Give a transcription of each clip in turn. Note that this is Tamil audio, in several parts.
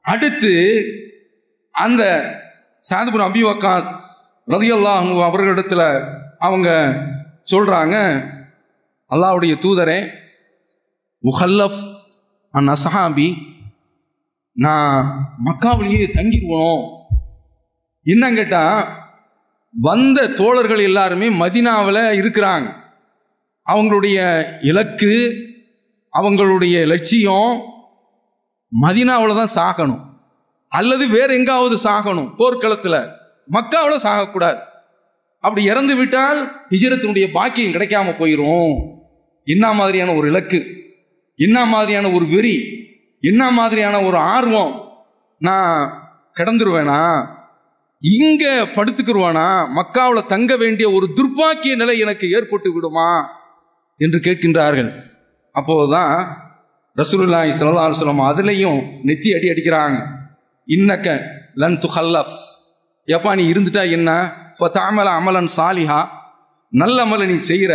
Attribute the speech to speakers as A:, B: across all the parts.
A: அடுத்து அந்த சஅத் இப்னு அபீ வக்காஸ் ரலியல்லாஹு அன்ஹு அவர்களிடத்தில் அவங்க சொல்றாங்க, அல்லாஹ்வுடைய தூதரே, உஹல்லஃப் அன் அஸ்ஹாபி, நான் மக்காவிலேயே தங்கிடுவோம். என்னன்னு கேட்டா, வந்த தோழர்கள் எல்லாருமே மதீனாவில் இருக்கிறாங்க. அவங்களுடைய இலக்கு, அவங்களுடைய லட்சியம் மதீனாவில் தான் சாகணும், அல்லது வேற எங்காவது சாகணும். போர்க்களத்தில் மக்காவில் சாகக்கூடாது. அப்படி இறந்து விட்டால் ஹிஜ்ரத்தினுடைய பாக்கியம் கிடைக்காம போயிடும். என்ன மாதிரியான ஒரு இலக்கு, என்ன மாதிரியான ஒரு வெறி, என்ன மாதிரியான ஒரு ஆர்வம். நான் கிடந்துருவேனா, இங்க படுத்துக்கிடுவானா, மக்காவில் தங்க வேண்டிய ஒரு துர்பாக்கிய நிலை எனக்கு ஏற்பட்டு விடுமா என்று கேட்கின்றார்கள். அப்போதுதான் ரசூலுல்லாஹி ஸல்லல்லாஹு அலைஹி வஸல்லம் அதுலேயும் நெத்தி அடிக்கிறாங்க. இன்னக்க லன் துஹல்லஃப், எப்பா நீ இருந்துட்டா என்ன, ஃபதஅமல அமலன் சாலிஹா, நல்ல அமலை நீ செய்கிற.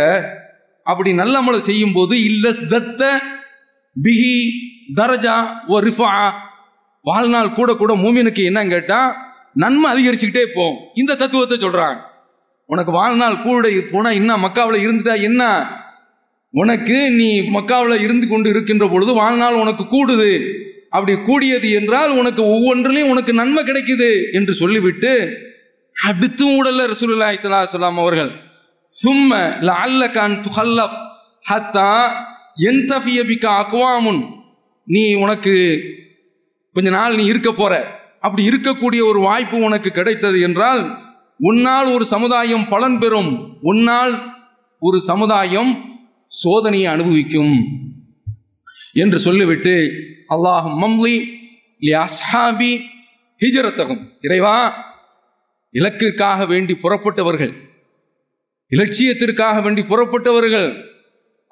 A: அப்படி நல்ல அமலை செய்யும் போது இல்லஸ்தத்த பிஹி தரஜா ஒ ரிஃபா, வாழ்நாள் கூட கூட மூமினுக்கு என்னன்னு கேட்டால் நன்மை அதிகரிச்சுக்கிட்டே போகும். இந்த தத்துவத்தை சொல்கிறாங்க. உனக்கு வாழ்நாள் கூட போனால் என்ன, மக்காவில் இருந்துட்டா என்ன, உனக்கு நீ மக்காவில் இருந்து கொண்டு இருக்கின்ற பொழுது வாழ்நாள் உனக்கு கூடுது. அப்படி கூடியது என்றால் உனக்கு ஒவ்வொன்றிலையும் உனக்கு நன்மை கிடைக்குது என்று சொல்லிவிட்டு அடுத்து உடல்ல ரசூலுல்லாஹி ஸல்லல்லாஹு அலைஹி வஸல்லம் அவர்கள் சும்ம லஅல்லக அன் துஹல்லஃப் ஹத்தா யன்தஃபிய பிக அக்வாமுன், நீ உனக்கு கொஞ்ச நாள் நீ இருக்க போற, அப்படி இருக்கக்கூடிய ஒரு வாய்ப்பு உனக்கு கிடைத்தது என்றால் உன்னால் ஒரு சமுதாயம் பலன் பெறும், உன்னால் ஒரு சமுதாயம் சோதனையை அனுபவிக்கும் என்று சொல்லிவிட்டு அல்லாஹ் மம்லி லி அஸ்ஹாபி ஹிஜ்ரத்தஹும், இறைவா இலக்கிற்காக வேண்டி புறப்பட்டவர்கள், இலட்சியத்திற்காக வேண்டி புறப்பட்டவர்கள்,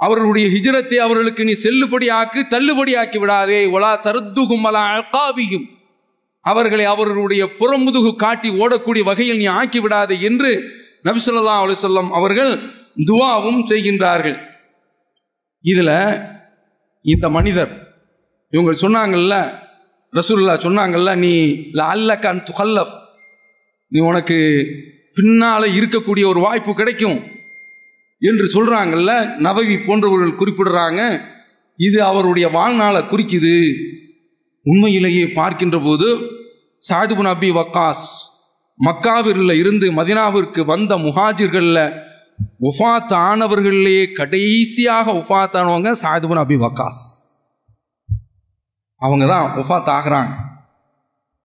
A: அவர்களுடைய ஹிஜ்ரத்தை அவர்களுக்கு நீ செல்லுபடியாக்கு, தள்ளுபடியாக்கி விடாதே. வலா தருத்துஹும் அலா அகாபிஹிம், அவர்களை அவர்களுடைய புறமுதுகு காட்டி ஓடக்கூடிய வகையில் நீ ஆக்கி விடாதே என்று நபி ஸல்லல்லாஹு அலைஹி வஸல்லம் அவர்கள் துஆவும் செய்கின்றார்கள். இதுல இந்த மனிதர் இவங்க சொன்னாங்கல்ல, ரசூலுல்லாஹ் சொன்னாங்கல்ல, நீ லஅல்லக அன் துஹல்லஃப், நீ உனக்கு பின்னால இருக்கக்கூடிய ஒரு வாய்ப்பு கிடைக்கும் என்று சொல்றாங்கல்ல. நபவி போன்றவர்கள் குறிப்பிடுறாங்க, இது அவருடைய வாழ்நாளை குறிக்குது. உண்மையிலேயே பார்க்கின்ற போது சஅத் இப்னு அபீ வக்காஸ் மக்காவில் இருந்து மதீனாவிற்கு வந்த முஹாஜிர்கள்ல வஃபாத் ஆனவர்களிலேயே கடைசியாக வஃபாத் ஆனவங்க சஅத் இப்னு அபீ வக்காஸ். அவங்க தான் வஃபாத் ஆகிறாங்க.